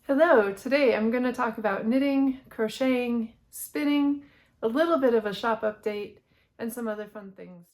Hello, today I'm going to talk about knitting, crocheting, spinning, a little bit of a shop update, and some other fun things.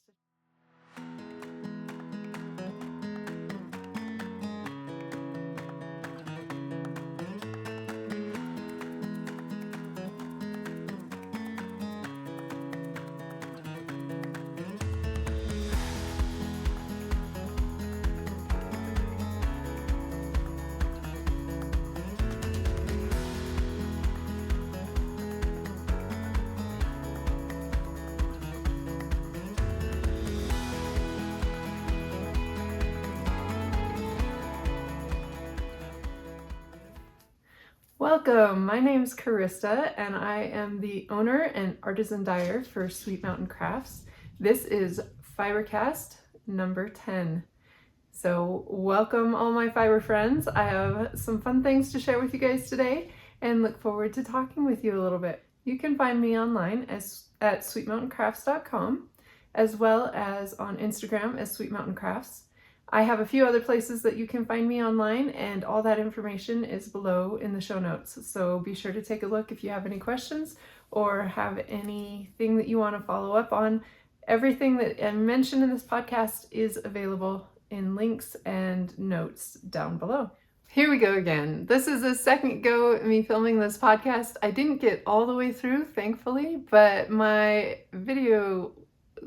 Welcome, my name's Carissa and I am the owner and artisan dyer for Sweet Mountain Crafts. This is Fibercast number 10. So welcome all my fiber friends. I have some fun things to share with you guys today and look forward to talking with you a little bit. You can find me online at sweetmountaincrafts.com as well as on Instagram as Sweet Mountain Crafts. I have a few other places that you can find me online, and all that information is below in the show notes. So be sure to take a look if you have any questions or have anything that you want to follow up on. Everything that I mentioned in this podcast is available in links and notes down below. Here we go again. This is the second go at me filming this podcast. I didn't get all the way through, thankfully, but my video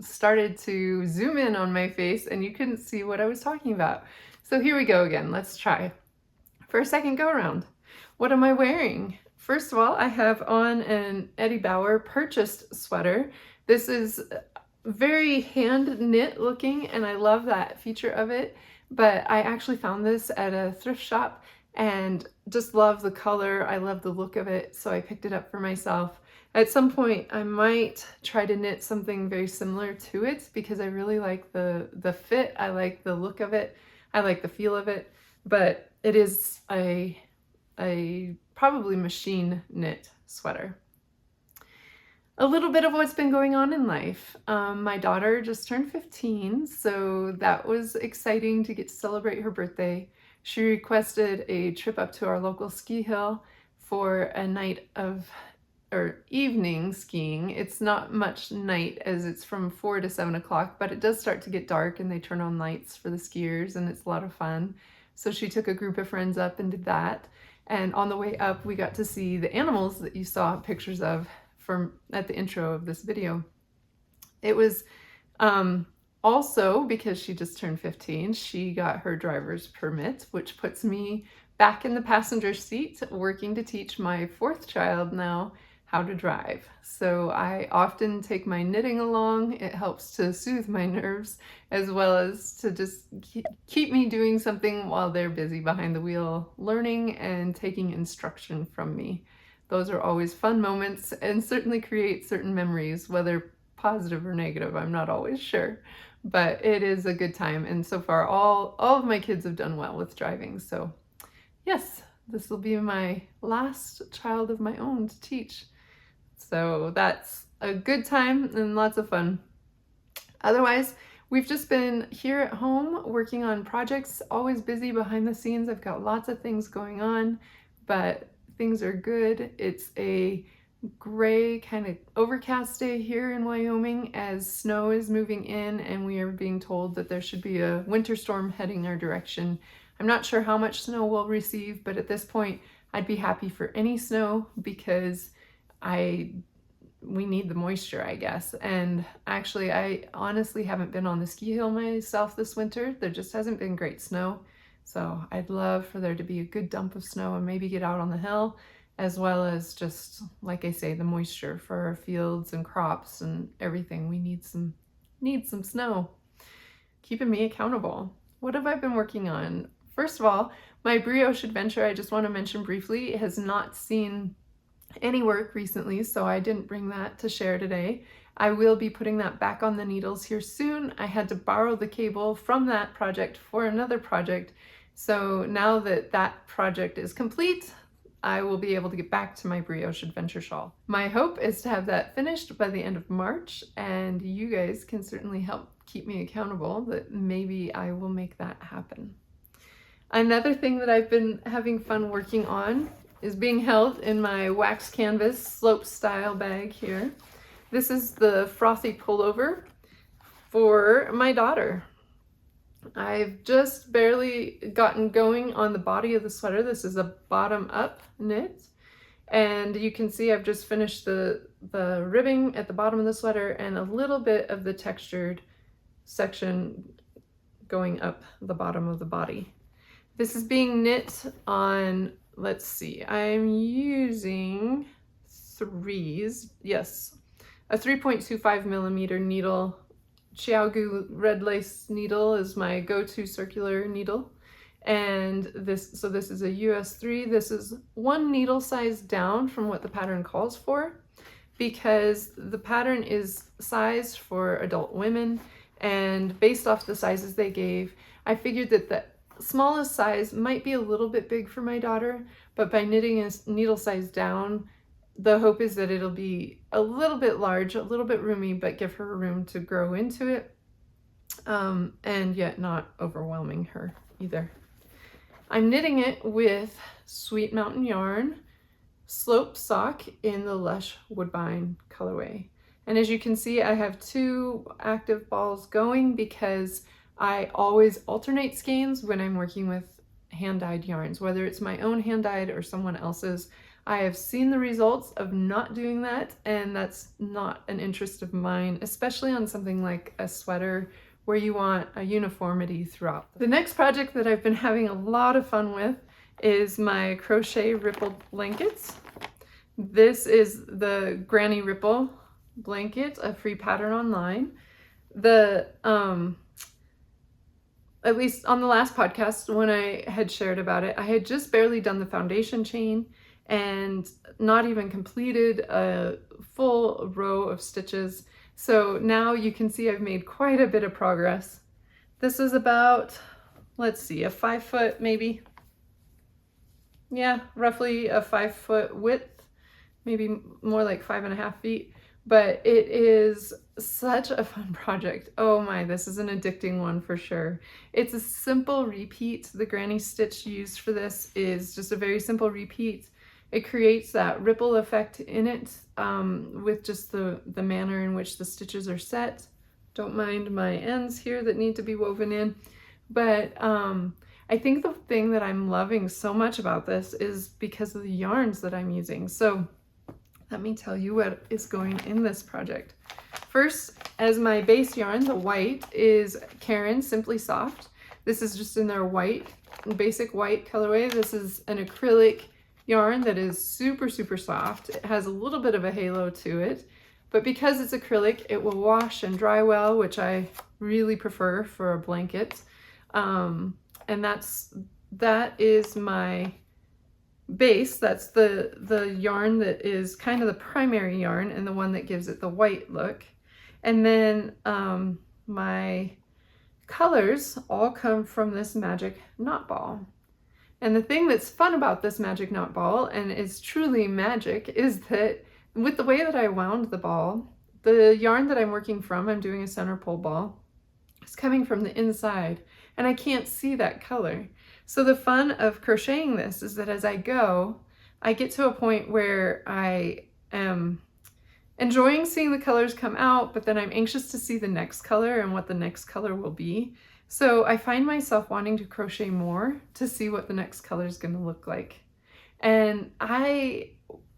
started to zoom in on my face and you couldn't see what I was talking about. So here we go again. Let's try. For a second go around. What am I wearing? First of all, I have on an Eddie Bauer purchased sweater. This is very hand knit looking and I love that feature of it, but I actually found this at a thrift shop and just love the color. I love the look of it, so I picked it up for myself. At some point, I might try to knit something very similar to it because I really like the fit. I like the look of it. I like the feel of it, but it is a probably machine knit sweater. A little bit of what's been going on in life. My daughter just turned 15, so that was exciting to get to celebrate her birthday. She requested a trip up to our local ski hill for a night of or evening skiing. It's not much night as it's from 4 to 7 o'clock, but it does start to get dark and they turn on lights for the skiers and it's a lot of fun. So she took a group of friends up and did that. And on the way up, we got to see the animals that you saw pictures of at the intro of this video. It was also because she just turned 15, she got her driver's permit, which puts me back in the passenger seat working to teach my fourth child now how to drive. So I often take my knitting along. It helps to soothe my nerves as well as to just keep me doing something while they're busy behind the wheel learning and taking instruction from me. Those are always fun moments and certainly create certain memories, whether positive or negative, I'm not always sure, but it is a good time. And so far, all of my kids have done well with driving. So yes, this will be my last child of my own to teach. So that's a good time and lots of fun. Otherwise, we've just been here at home working on projects, always busy behind the scenes. I've got lots of things going on, but things are good. It's a gray kind of overcast day here in Wyoming as snow is moving in and we are being told that there should be a winter storm heading our direction. I'm not sure how much snow we'll receive, but at this point I'd be happy for any snow because we need the moisture, I guess. And actually, I honestly haven't been on the ski hill myself this winter. There just hasn't been great snow. So I'd love for there to be a good dump of snow and maybe get out on the hill, as well as just, like I say, the moisture for our fields and crops and everything. We need some snow. Keeping me accountable. What have I been working on? First of all, my brioche adventure, I just want to mention briefly, has not seen any work recently, so I didn't bring that to share today. I will be putting that back on the needles here soon. I had to borrow the cable from that project for another project. So now that that project is complete, I will be able to get back to my brioche adventure shawl. My hope is to have that finished by the end of March, and you guys can certainly help keep me accountable that maybe I will make that happen. Another thing that I've been having fun working on is being held in my wax canvas slope style bag here. This is the Frothy Pullover for my daughter. I've just barely gotten going on the body of the sweater. This is a bottom up knit, and you can see I've just finished the ribbing at the bottom of the sweater and a little bit of the textured section going up the bottom of the body. This is being knit on, let's see, I'm using threes, yes, a 3.25 millimeter needle. Chiaogu red lace needle is my go-to circular needle, and this is a US 3. This is one needle size down from what the pattern calls for, because the pattern is sized for adult women, and based off the sizes they gave, I figured that the smallest size might be a little bit big for my daughter, but by knitting a needle size down, the hope is that it'll be a little bit large, a little bit roomy, but give her room to grow into it, and yet not overwhelming her either. I'm knitting it with Sweet Mountain Yarn Slope Sock in the Lush Woodbine colorway. And as you can see, I have 2 active balls going because I always alternate skeins when I'm working with hand-dyed yarns, whether it's my own hand-dyed or someone else's. I have seen the results of not doing that, and that's not an interest of mine, especially on something like a sweater where you want a uniformity throughout. The next project that I've been having a lot of fun with is my crochet rippled blankets. This is the Granny Ripple blanket, a free pattern online. At least on the last podcast when I had shared about it, I had just barely done the foundation chain and not even completed a full row of stitches. So now you can see I've made quite a bit of progress. This is about, let's see, a 5 foot maybe. Yeah, roughly a 5 foot width, maybe more like 5.5 feet. But it is such a fun project. Oh my, this is an addicting one for sure. It's a simple repeat. The granny stitch used for this is just a very simple repeat. It creates that ripple effect in it with just the manner in which the stitches are set. Don't mind my ends here that need to be woven in. But I think the thing that I'm loving so much about this is because of the yarns that I'm using. So let me tell you what is going in this project. First, as my base yarn, the white is Caron Simply Soft. This is just in their white, basic white colorway. This is an acrylic yarn that is super, super soft. It has a little bit of a halo to it, but because it's acrylic, it will wash and dry well, which I really prefer for a blanket. And that is my base. That's the yarn that is kind of the primary yarn and the one that gives it the white look. And then my colors all come from this magic knot ball. And the thing that's fun about this magic knot ball, and is truly magic, is that with the way that I wound the ball, the yarn that I'm working from, I'm doing a center pole ball, is coming from the inside, and I can't see that color. So the fun of crocheting this is that as I go, I get to a point where I am enjoying seeing the colors come out, but then I'm anxious to see the next color and what the next color will be. So I find myself wanting to crochet more to see what the next color is going to look like. And I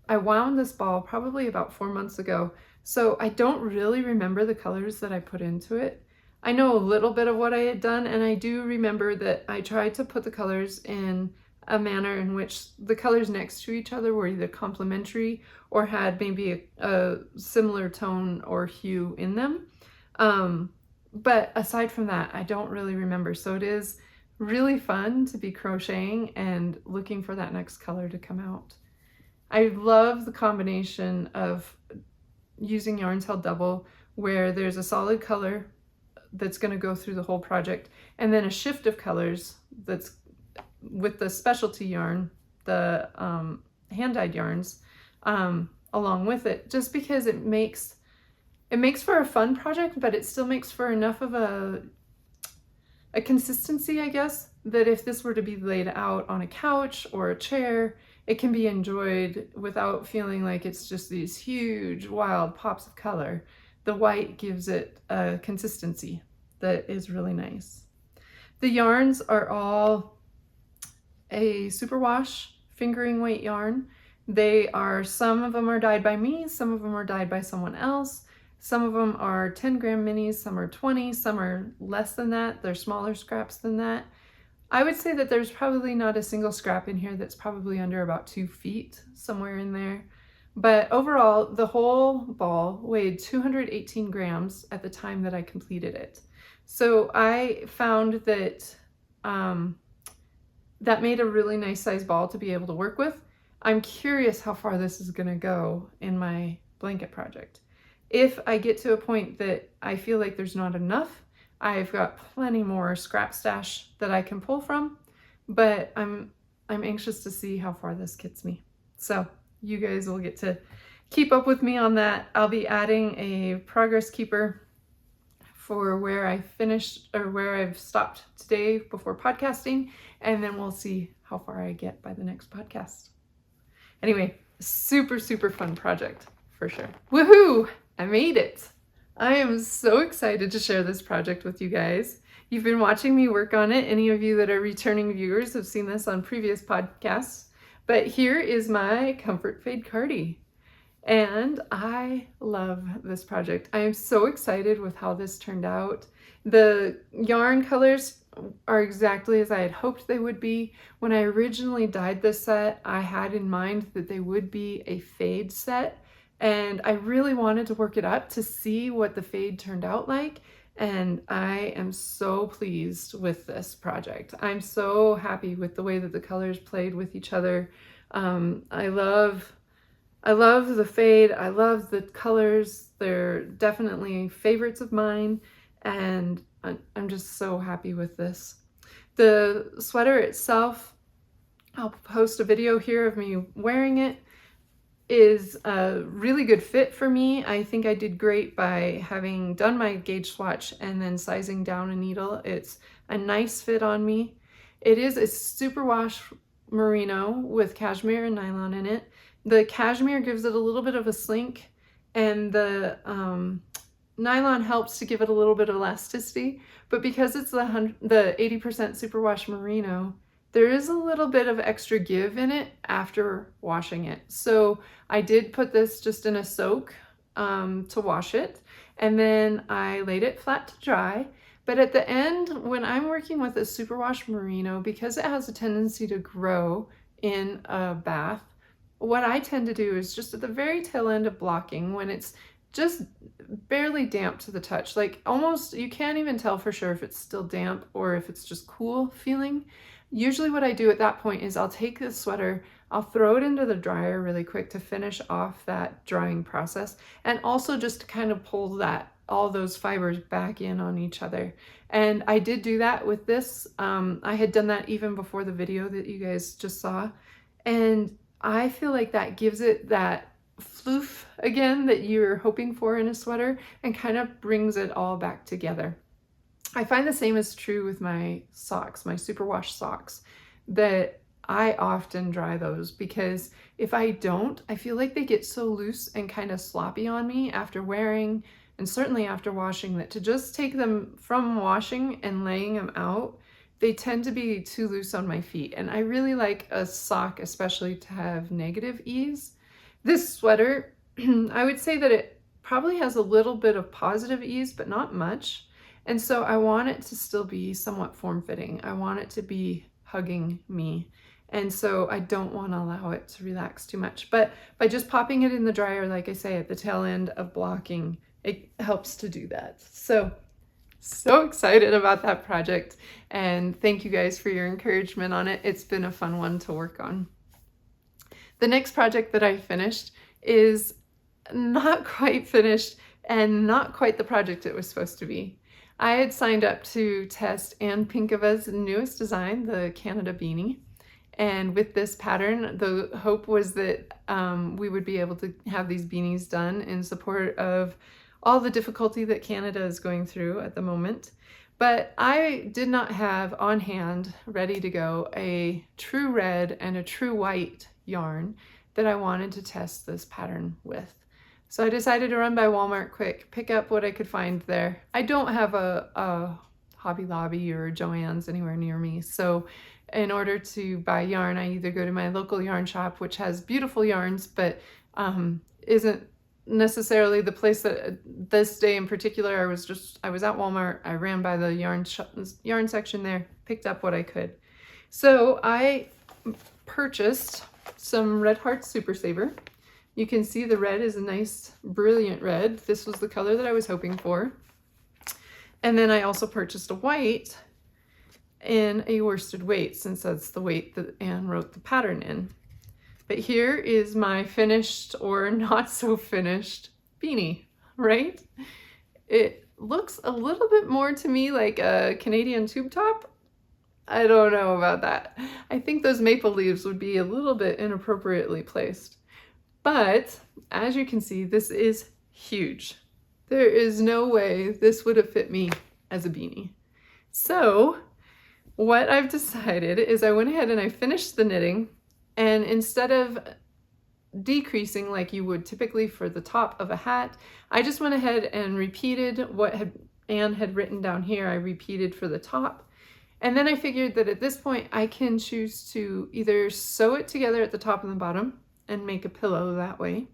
wound this ball probably about 4 months ago, so I don't really remember the colors that I put into it. I know a little bit of what I had done, and I do remember that I tried to put the colors in a manner in which the colors next to each other were either complementary or had maybe a similar tone or hue in them. But aside from that, I don't really remember. So it is really fun to be crocheting and looking for that next color to come out. I love the combination of using yarns held double, where there's a solid color that's going to go through the whole project, and then a shift of colors that's with the specialty yarn, the hand-dyed yarns, along with it, just because it makes for a fun project, but it still makes for enough of a consistency, I guess, that if this were to be laid out on a couch or a chair, it can be enjoyed without feeling like it's just these huge wild pops of color. The white gives it a consistency that is really nice. The yarns are all a superwash fingering weight yarn. Some of them are dyed by me, some of them are dyed by someone else. Some of them are 10 gram minis, some are 20, some are less than that. They're smaller scraps than that. I would say that there's probably not a single scrap in here that's probably under about 2 feet, somewhere in there. But overall, the whole ball weighed 218 grams at the time that I completed it. So I found that that made a really nice size ball to be able to work with. I'm curious how far this is gonna go in my blanket project. If I get to a point that I feel like there's not enough, I've got plenty more scrap stash that I can pull from, but I'm anxious to see how far this gets me. So you guys will get to keep up with me on that. I'll be adding a progress keeper for where I finished or where I've stopped today before podcasting, and then we'll see how far I get by the next podcast. Anyway, super, super fun project for sure. Woohoo! I made it. I am so excited to share this project with you guys. You've been watching me work on it. Any of you that are returning viewers have seen this on previous podcasts, but here is my Comfort Fade CARDI. And I love this project. I am so excited with how this turned out. The yarn colors are exactly as I had hoped they would be. When I originally dyed this set, I had in mind that they would be a fade set, and I really wanted to work it up to see what the fade turned out like. And I am so pleased with this project. I'm so happy with the way that the colors played with each other. I love the fade. I love the colors. They're definitely favorites of mine, and I'm just so happy with this. The sweater itself, I'll post a video here of me wearing it, is a really good fit for me. I think I did great by having done my gauge swatch and then sizing down a needle. It's a nice fit on me. It is a superwash merino with cashmere and nylon in it. The cashmere gives it a little bit of a slink, and the nylon helps to give it a little bit of elasticity, but because it's the 80% superwash merino, there is a little bit of extra give in it after washing it. So I did put this just in a soak to wash it, and then I laid it flat to dry. But at the end, when I'm working with a superwash merino, because it has a tendency to grow in a bath, what I tend to do is just at the very tail end of blocking, when it's just barely damp to the touch, like almost, you can't even tell for sure if it's still damp or if it's just cool feeling. Usually what I do at that point is I'll take this sweater, I'll throw it into the dryer really quick to finish off that drying process, and also just to kind of pull all those fibers back in on each other. And I did do that with this. I had done that even before the video that you guys just saw, and I feel like that gives it that floof again that you're hoping for in a sweater, and kind of brings it all back together. I find the same is true with my socks, my superwash socks, that I often dry those, because if I don't, I feel like they get so loose and kind of sloppy on me after wearing, and certainly after washing, that to just take them from washing and laying them out, they tend to be too loose on my feet. And I really like a sock especially to have negative ease. This sweater, I would say that it probably has a little bit of positive ease, but not much. And so I want it to still be somewhat form-fitting. I want it to be hugging me. And so I don't want to allow it to relax too much. But by just popping it in the dryer, like I say, at the tail end of blocking, it helps to do that. So excited about that project. And thank you guys for your encouragement on it. It's been a fun one to work on. The next project that I finished is not quite finished and not quite the project it was supposed to be. I had signed up to test PINKAVA's newest design, the Canada beanie. And with this pattern, the hope was that we would be able to have these beanies done in support of all the difficulty that Canada is going through at the moment. But I did not have on hand, ready to go, a true red and a true white yarn that I wanted to test this pattern with. So I decided to run by Walmart quick, pick up what I could find there. I don't have a Hobby Lobby or Joann's anywhere near me, so in order to buy yarn, I either go to my local yarn shop, which has beautiful yarns, but isn't necessarily the place that this day in particular. I was at Walmart. I ran by the yarn section there, picked up what I could. So I purchased some Red Heart Super Saver. You can see the red is a nice brilliant red. This was the color that I was hoping for. And then I also purchased a white in a worsted weight, since that's the weight that Anne wrote the pattern in. But here is my finished or not so finished beanie, right? It looks a little bit more to me like a Canadian tube top. I don't know about that. I think those maple leaves would be a little bit inappropriately placed. But as you can see, this is huge. There is no way this would have fit me as a beanie. So what I've decided is I went ahead and I finished the knitting, and instead of decreasing like you would typically for the top of a hat, I just went ahead and repeated what Anne had written down here. I repeated for the top. And then I figured that at this point I can choose to either sew it together at the top and the bottom and make a pillow that way,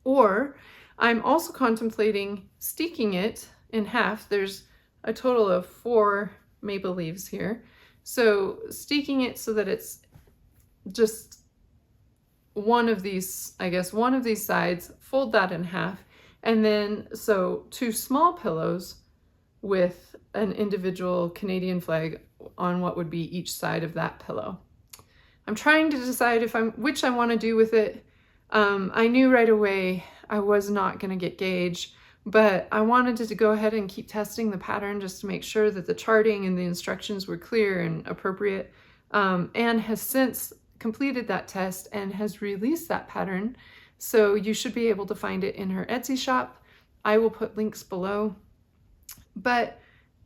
or I'm also contemplating steeking it in half. There's a total of 4 maple leaves here. So steeking it so that it's just one of these, I guess, one of these sides, fold that in half, and then sew 2 small pillows with an individual Canadian flag on what would be each side of that pillow. I'm trying to decide which I want to do with it. I knew right away I was not going to get gauge, but I wanted to go ahead and keep testing the pattern just to make sure that the charting and the instructions were clear and appropriate. Anne has since completed that test and has released that pattern, so you should be able to find it in her Etsy shop. I will put links below. But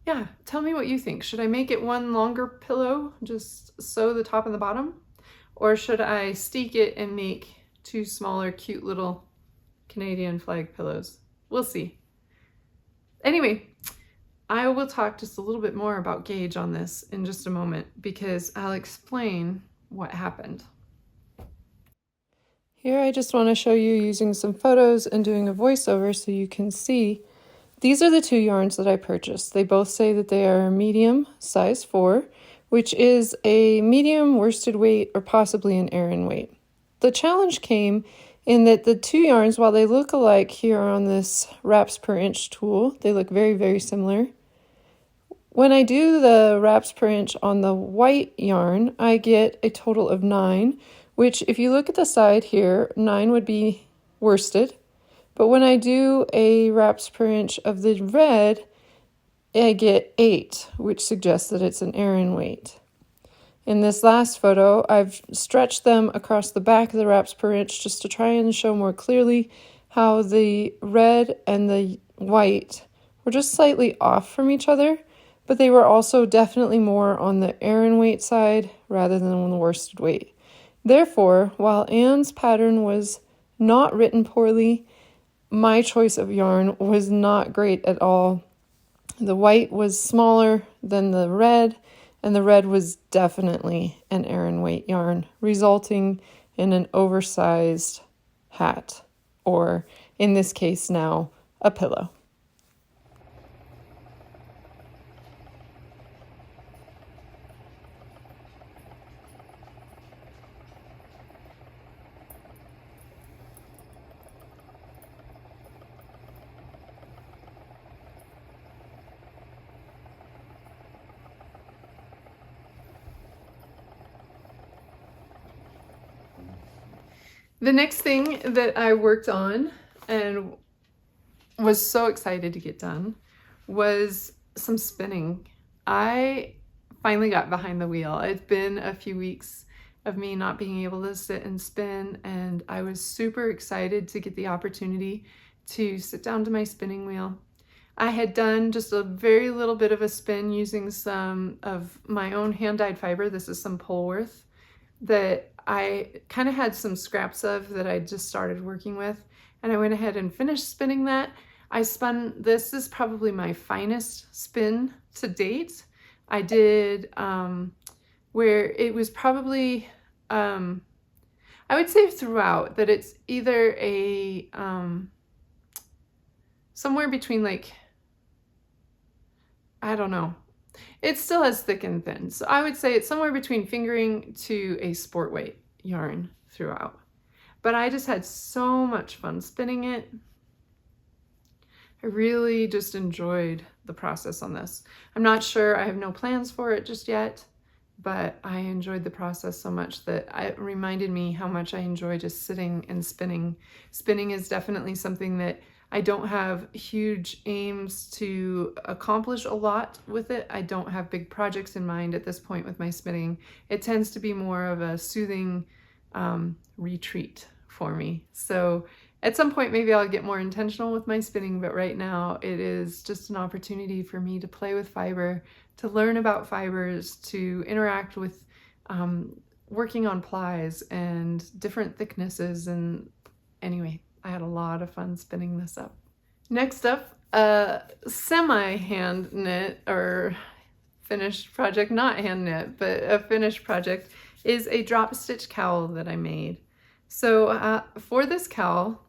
yeah, tell me what you think. Should I make it one longer pillow, just sew the top and the bottom? Or should I steek it and make 2 smaller, cute little Canadian flag pillows? We'll see. Anyway, I will talk just a little bit more about gauge on this in just a moment, because I'll explain what happened. Here I just want to show you using some photos and doing a voiceover so you can see. These are the 2 yarns that I purchased. They both say that they are medium size 4, which is a medium worsted weight or possibly an Aran weight. The challenge came in that the 2 yarns, while they look alike here on this wraps per inch tool, they look very, very similar. When I do the wraps per inch on the white yarn, I get a total of 9, which if you look at the side here, 9 would be worsted. But when I do a wraps per inch of the red, I get 8, which suggests that it's an Aran weight. In this last photo, I've stretched them across the back of the wraps per inch just to try and show more clearly how the red and the white were just slightly off from each other, but they were also definitely more on the Aran weight side rather than on the worsted weight. Therefore, while Anne's pattern was not written poorly, my choice of yarn was not great at all. The white was smaller than the red, and the red was definitely an Aran weight yarn, resulting in an oversized hat, or in this case now, a pillow. The next thing that I worked on and was so excited to get done was some spinning. I finally got behind the wheel. It's been a few weeks of me not being able to sit and spin, and I was super excited to get the opportunity to sit down to my spinning wheel. I had done just a very little bit of a spin using some of my own hand-dyed fiber. This is some Pullover that I kind of had some scraps of that I just started working with, and I went ahead and finished spinning that. I spun, this is probably my finest spin to date. I did where it was probably, I would say throughout that it's either a, somewhere between like, I don't know. It still has thick and thin. So I would say it's somewhere between fingering to a sport weight yarn throughout. But I just had so much fun spinning it. I really just enjoyed the process on this. I'm not sure, I have no plans for it just yet, but I enjoyed the process so much that it reminded me how much I enjoy just sitting and spinning. Spinning is definitely something that I don't have huge aims to accomplish a lot with it. I don't have big projects in mind at this point with my spinning. It tends to be more of a soothing retreat for me. So at some point maybe I'll get more intentional with my spinning, but right now it is just an opportunity for me to play with fiber, to learn about fibers, to interact with working on plies and different thicknesses. And anyway, I had a lot of fun spinning this up. Next up, a semi-hand knit or finished project, not hand knit, but a finished project, is a drop stitch cowl that I made. So for this cowl,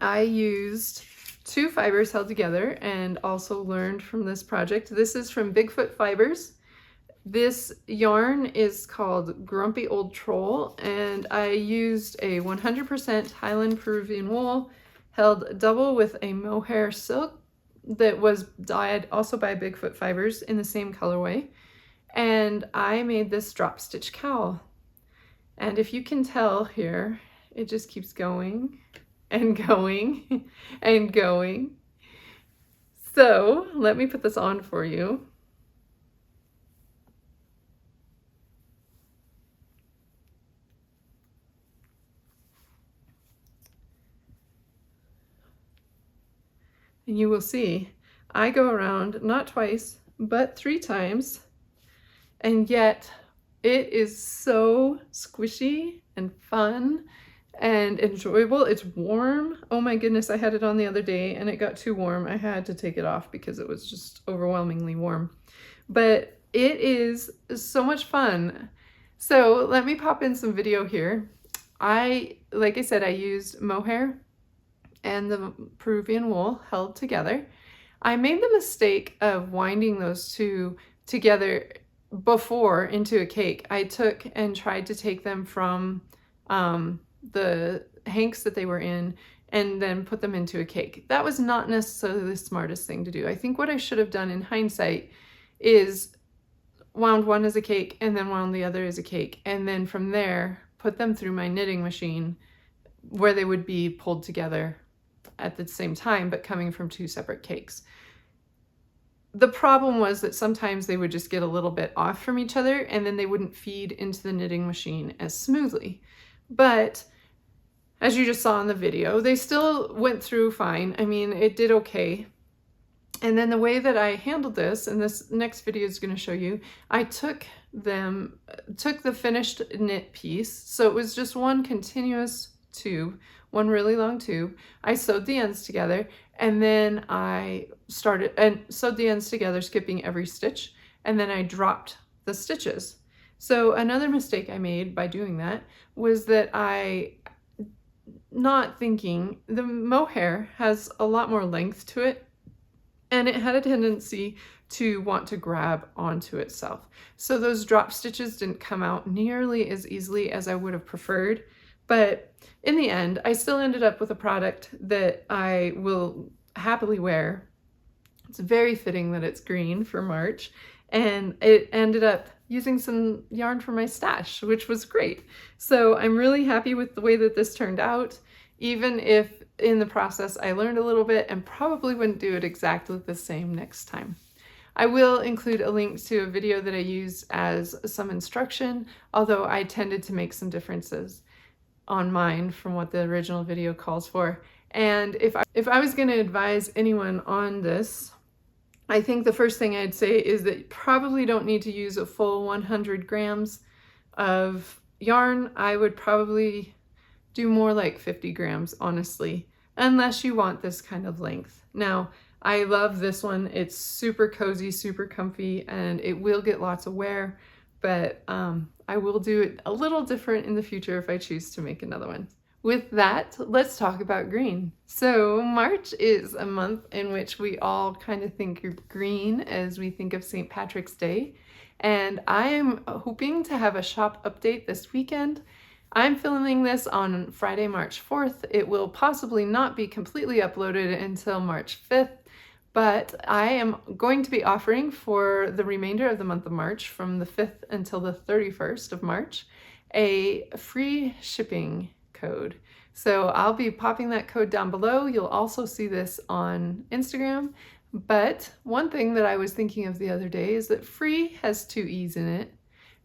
I used 2 fibers held together and also learned from this project. This is from BIGFOOT Fibers. This yarn is called Grumpy Old Troll, and I used a 100% Highland Peruvian wool held double with a mohair silk that was dyed also by BIGFOOT Fibers in the same colorway. And I made this drop stitch cowl. And if you can tell here, it just keeps going and going and going. So let me put this on for you. And you will see, I go around not twice, but 3 times, and yet it is so squishy and fun and enjoyable. It's warm. Oh my goodness, I had it on the other day and it got too warm. I had to take it off because it was just overwhelmingly warm. But it is so much fun. So let me pop in some video here. Like I said, I used mohair and the Peruvian wool held together. I made the mistake of winding those 2 together before into a cake. I took and tried to take them from the hanks that they were in and then put them into a cake. That was not necessarily the smartest thing to do. I think what I should have done in hindsight is wound one as a cake and then wound the other as a cake, and then from there put them through my knitting machine where they would be pulled together at the same time, but coming from 2 separate cakes. The problem was that sometimes they would just get a little bit off from each other and then they wouldn't feed into the knitting machine as smoothly. But as you just saw in the video, they still went through fine. I mean, it did okay. And then the way that I handled this, and this next video is going to show you, I took the finished knit piece. So it was just one continuous tube, one really long tube. I sewed the ends together, and then I started and sewed the ends together, skipping every stitch, and then I dropped the stitches. So another mistake I made by doing that was that not thinking, the mohair has a lot more length to it, and it had a tendency to want to grab onto itself. So those drop stitches didn't come out nearly as easily as I would have preferred. But in the end, I still ended up with a product that I will happily wear. It's very fitting that it's green for March, and it ended up using some yarn from my stash, which was great. So I'm really happy with the way that this turned out, even if in the process I learned a little bit and probably wouldn't do it exactly the same next time. I will include a link to a video that I used as some instruction, although I tended to make some differences on mine from what the original video calls for. And if I was going to advise anyone on this, I think the first thing I'd say is that you probably don't need to use a full 100 grams of yarn. I would probably do more like 50 grams, honestly, unless you want this kind of length. Now, I love this one. It's super cozy, super comfy, and it will get lots of wear, but I will do it a little different in the future if I choose to make another one. With that, let's talk about green. So March is a month in which we all kind of think of green as we think of St. Patrick's Day. And I am hoping to have a shop update this weekend. I'm filming this on Friday, March 4th. It will possibly not be completely uploaded until March 5th, but I am going to be offering for the remainder of the month of March, from the 5th until the 31st of March, a free shipping code. So I'll be popping that code down below. You'll also see this on Instagram. But one thing that I was thinking of the other day is that free has two E's in it.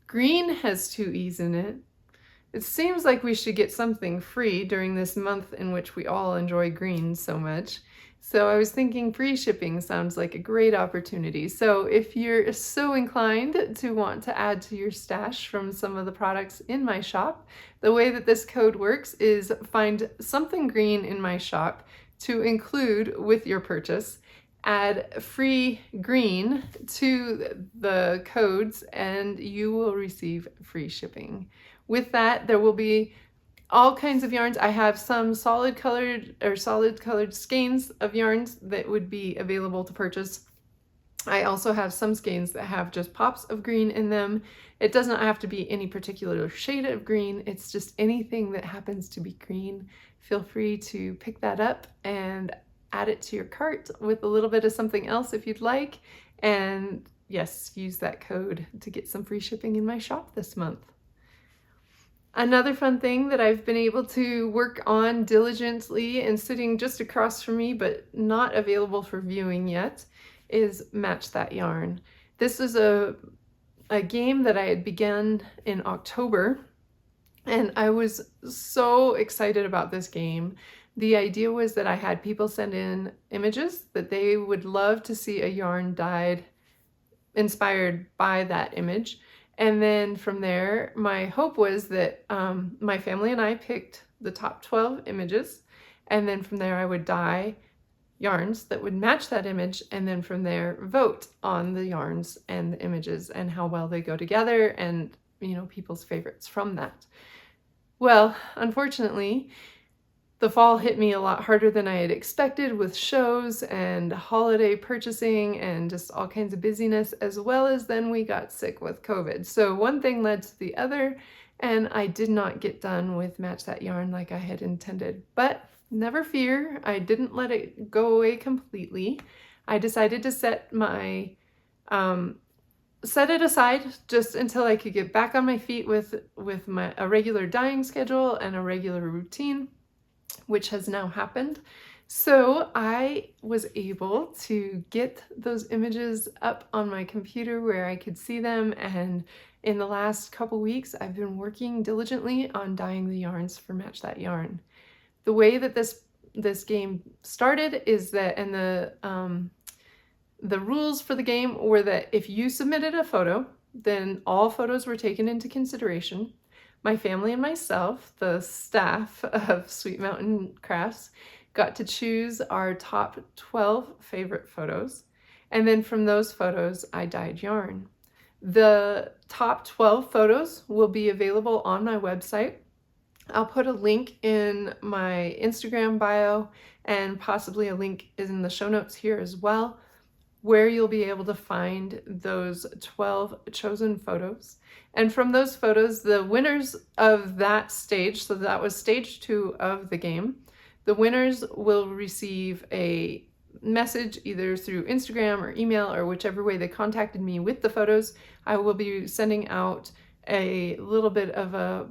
Green has two E's in it. It seems like we should get something free during this month in which we all enjoy green so much. So I was thinking free shipping sounds like a great opportunity. So if you're so inclined to want to add to your stash from some of the products in my shop, the way that this code works is find something green in my shop to include with your purchase, add free green to the codes, and you will receive free shipping. With that, there will be all kinds of yarns. I have some solid colored skeins of yarns that would be available to purchase. I also have some skeins that have just pops of green in them. It does not have to be any particular shade of green. It's just anything that happens to be green. Feel free to pick that up and add it to your cart with a little bit of something else if you'd like. And yes, use that code to get some free shipping in my shop this month. Another fun thing that I've been able to work on diligently and sitting just across from me but not available for viewing yet is Match That Yarn. This is a game that I had begun in October, and I was so excited about this game. The idea was that I had people send in images that they would love to see a yarn dyed inspired by that image. And then from there, my hope was that my family and I picked the top 12 images, and then from there I would dye yarns that would match that image, and then from there vote on the yarns and the images and how well they go together, and people's favorites from that. Well, unfortunately, the fall hit me a lot harder than I had expected with shows and holiday purchasing and just all kinds of busyness, as well as then we got sick with COVID. So one thing led to the other, and I did not get done with Match That Yarn like I had intended. But never fear, I didn't let it go away completely. I decided to set it aside just until I could get back on my feet with a regular dyeing schedule and a regular routine, which has now happened. So I was able to get those images up on my computer where I could see them, and in the last couple weeks I've been working diligently on dyeing the yarns for Match That Yarn. The way that this game started is that, and the rules for the game were that if you submitted a photo, then all photos were taken into consideration. My family and myself, the staff of Sweet Mountain Crafts, got to choose our top 12 favorite photos. And then from those photos, I dyed yarn. The top 12 photos will be available on my website. I'll put a link in my Instagram bio, and possibly a link is in the show notes here as well, where you'll be able to find those 12 chosen photos. And from those photos, the winners of that stage, so that was stage 2 of the game, the winners will receive a message either through Instagram or email or whichever way they contacted me with the photos. I will be sending out a little bit of a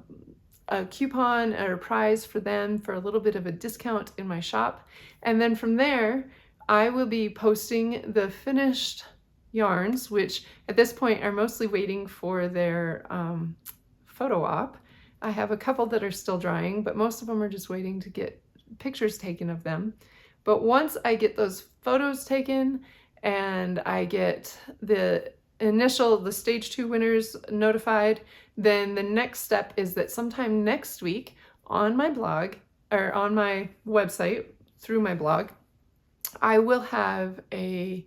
coupon or a prize for them for a little bit of a discount in my shop. And then from there, I will be posting the finished yarns, which at this point are mostly waiting for their photo op. I have a couple that are still drying, but most of them are just waiting to get pictures taken of them. But once I get those photos taken and I get the stage 2 winners notified, then the next step is that sometime next week on my blog, or on my website through my blog, I will have a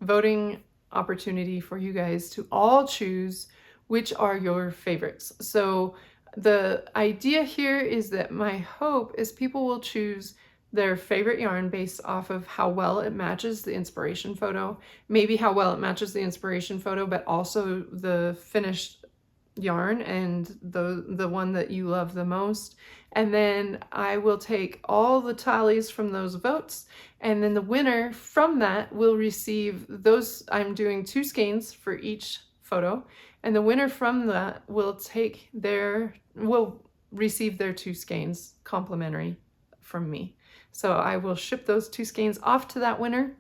voting opportunity for you guys to all choose which are your favorites. So the idea here is that my hope is people will choose their favorite yarn based off of how well it matches the inspiration photo, maybe how well it matches the inspiration photo, but also the finished yarn and the one that you love the most. And then I will take all the tallies from those votes, and then the winner from that will receive those. I'm doing 2 skeins for each photo, and the winner from that will receive their 2 skeins complimentary from me. So I will ship those 2 skeins off to that winner.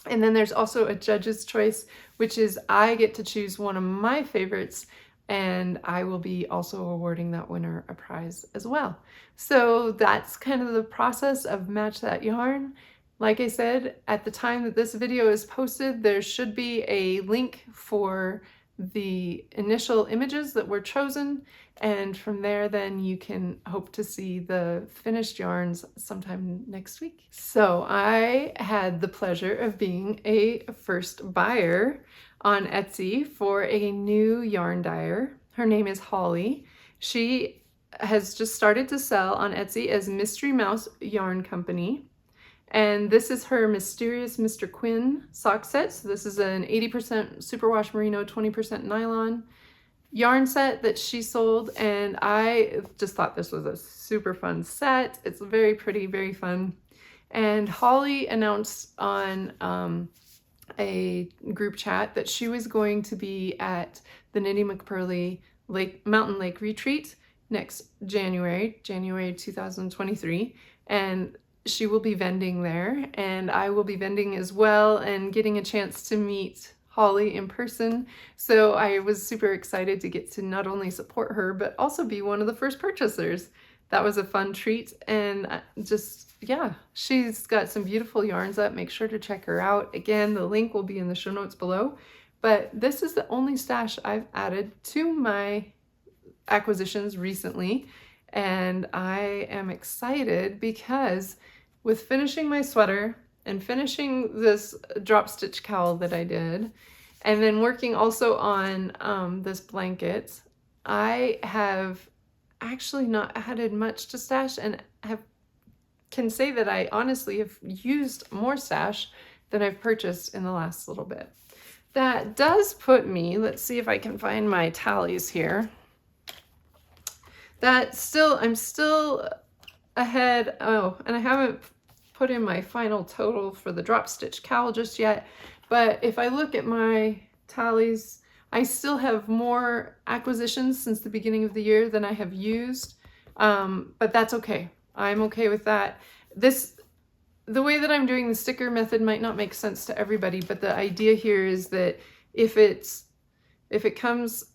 And then there's also a judge's choice, which is I get to choose one of my favorites, and I will be also awarding that winner a prize as well. So that's kind of the process of Match That Yarn. Like I said, at the time that this video is posted, there should be a link for the initial images that were chosen, and from there then you can hope to see the finished yarns sometime next week. So I had the pleasure of being a first buyer on Etsy for a new yarn dyer. Her name is Holly. She has just started to sell on Etsy as Mystery Mouse Yarn Company. And this is her Mysterious Mr. Quinn sock set. So this is an 80% superwash merino, 20% nylon yarn set that she sold. And I just thought this was a super fun set. It's very pretty, very fun. And Holly announced on a group chat that she was going to be at the Nitty McPurley Mountain Lake Retreat next January 2023. And she will be vending there, and I will be vending as well and getting a chance to meet Holly in person. So I was super excited to get to not only support her, but also be one of the first purchasers. That was a fun treat, and just, yeah, she's got some beautiful yarns up. Make sure to check her out. Again, the link will be in the show notes below, but this is the only stash I've added to my acquisitions recently, and I am excited because with finishing my sweater and finishing this drop stitch cowl that I did, and then working also on this blanket, I have actually not added much to stash, and can say that I honestly have used more stash than I've purchased in the last little bit. That does put me, let's see if I can find my tallies here. I'm still ahead. Oh, and I haven't put in my final total for the drop stitch cowl just yet, but if I look at my tallies, I still have more acquisitions since the beginning of the year than I have used, but that's okay. I'm okay with that. The way that I'm doing the sticker method might not make sense to everybody, but the idea here is that if it comes,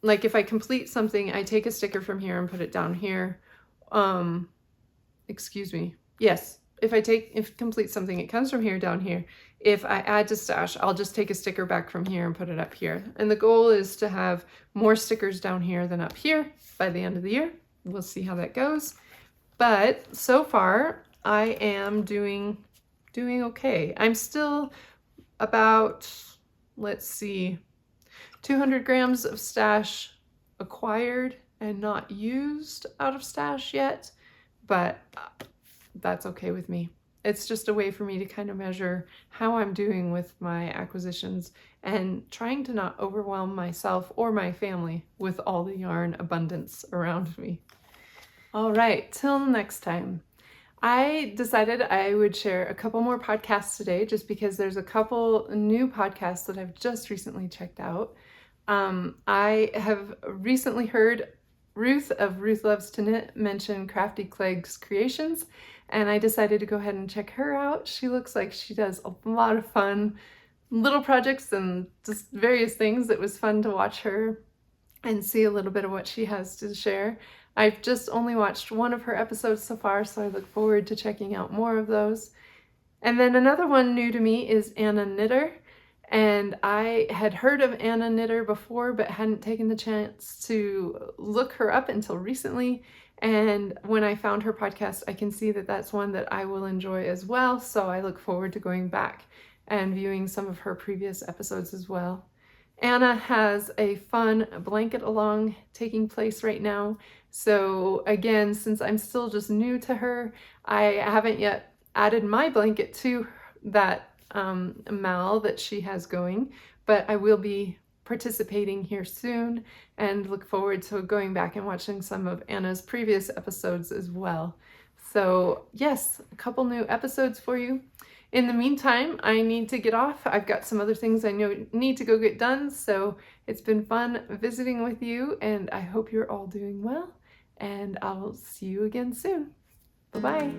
like if I complete something, I take a sticker from here and put it down here. Excuse me. Yes. If I complete something, it comes from here down here. If I add to stash, I'll just take a sticker back from here and put it up here. And the goal is to have more stickers down here than up here by the end of the year. We'll see how that goes. But so far, I am doing okay. I'm still about, let's see, 200 grams of stash acquired and not used out of stash yet, but that's okay with me. It's just a way for me to kind of measure how I'm doing with my acquisitions and trying to not overwhelm myself or my family with all the yarn abundance around me. All right, till next time. I decided I would share a couple more podcasts today just because there's a couple new podcasts that I've just recently checked out. I have recently heard Ruth of Ruth Loves to Knit mention Crafty CLEGGS Creations, and I decided to go ahead and check her out. She looks like she does a lot of fun little projects and just various things. It was fun to watch her and see a little bit of what she has to share. I've just only watched one of her episodes so far, so I look forward to checking out more of those. And then another one new to me is Anna Knitter. And I had heard of Anna Knitter before, but hadn't taken the chance to look her up until recently. And when I found her podcast, I can see that that's one that I will enjoy as well. So I look forward to going back and viewing some of her previous episodes as well. Anna has a fun blanket along taking place right now. So again, since I'm still just new to her, I haven't yet added my blanket to that mal that she has going, but I will be participating here soon and look forward to going back and watching some of Anna's previous episodes as well. So yes, a couple new episodes for you. In the meantime, I need to get off. I've got some other things I need to go get done, so it's been fun visiting with you, and I hope you're all doing well, and I'll see you again soon. Bye-bye.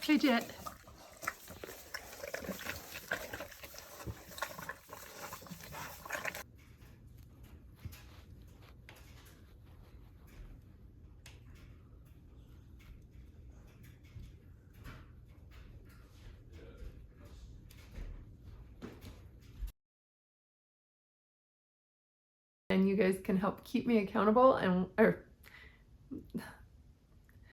Hey, Jet. And you guys can help keep me accountable and